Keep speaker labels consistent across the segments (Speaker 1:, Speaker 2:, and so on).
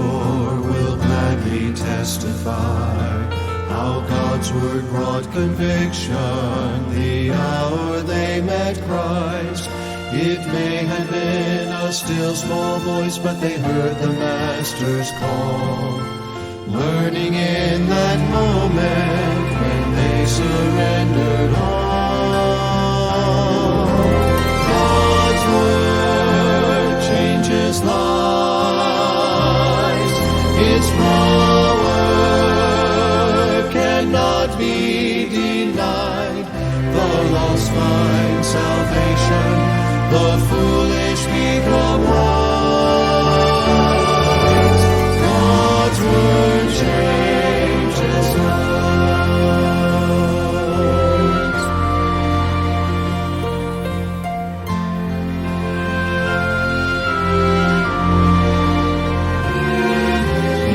Speaker 1: Savior will gladly testify how God's word brought conviction the hour they met Christ. It may have been a still small voice, but they heard the Master's call. Learning in that moment when they surrendered all. God's word changes lives. Its power cannot be denied. The lost find salvation. The foolish become wise. God's word changes lives.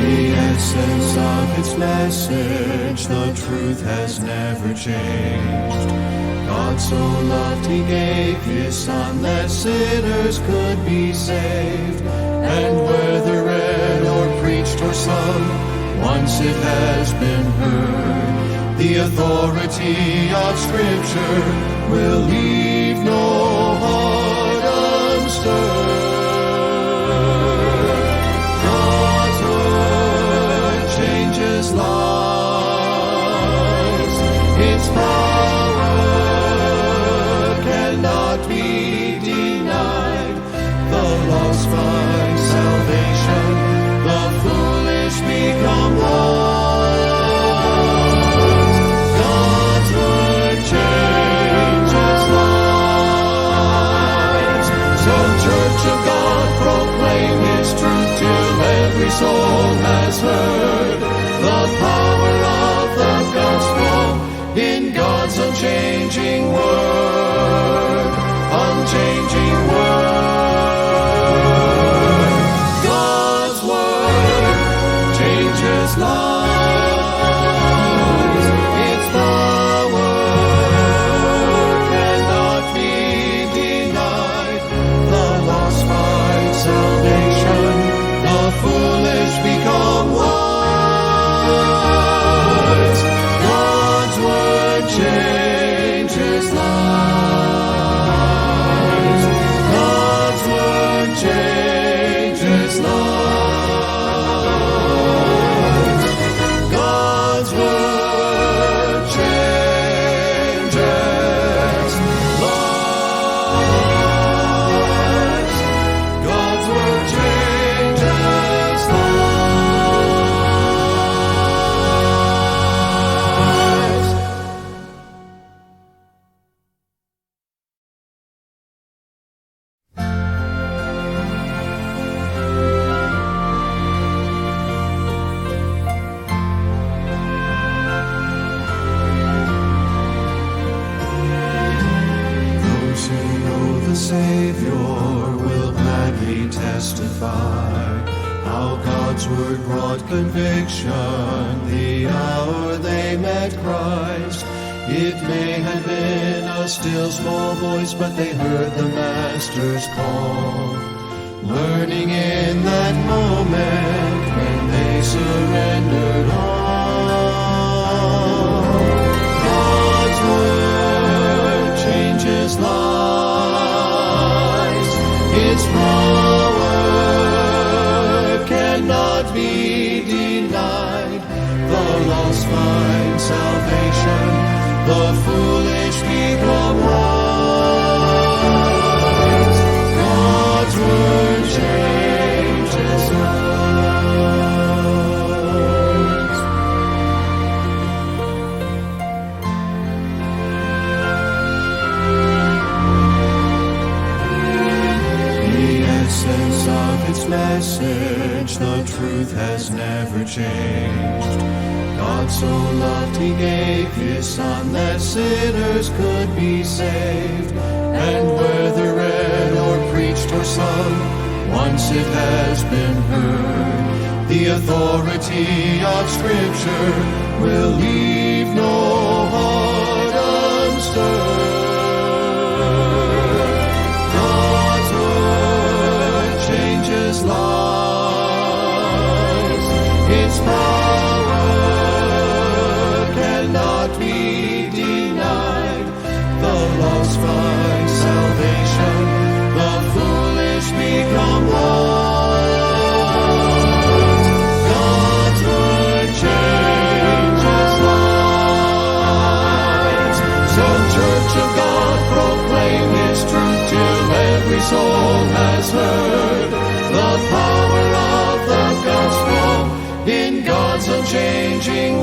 Speaker 1: The essence of its message, the truth has never changed. God so loved he gave his Son that sinners could be saved. And whether read or preached or sung, once it has been heard, the authority of Scripture will leave no heart unstirred. God's word changes lives. Its power cannot be denied. The lost find salvation. The foolish become wise. God's word changes lives. So, Church of God, proclaim His truth till every soul has heard the power of the gospel in God's unchanging word. Unchanging word. God's word changes lives. Its power cannot be denied. The lost find salvation. The foolish become wise. God's word changes lives. God's word changes lives. God's word changes lives. God's word changes lives. Those who know the Savior will gladly testify how God's word brought conviction the hour they met Christ. It may have been a still small voice, but they heard the Master's call. Learning in that moment when they surrendered all. God's word changes lives. Its power cannot be denied. The lost find salvation. The foolish become wise. God's word changes lives. The essence of its message, the truth has never changed. God so loved he gave his Son that sinners could be saved. And whether read or preached or sung, once it has been heard, the authority of Scripture will leave no heart unstirred. God's word changes lives. His power cannot be denied. The lost find salvation, the foolish become wise. God's word changes lives. So, Church of God, proclaim its truth till every soul has heard the power of the gospel in God's unchanging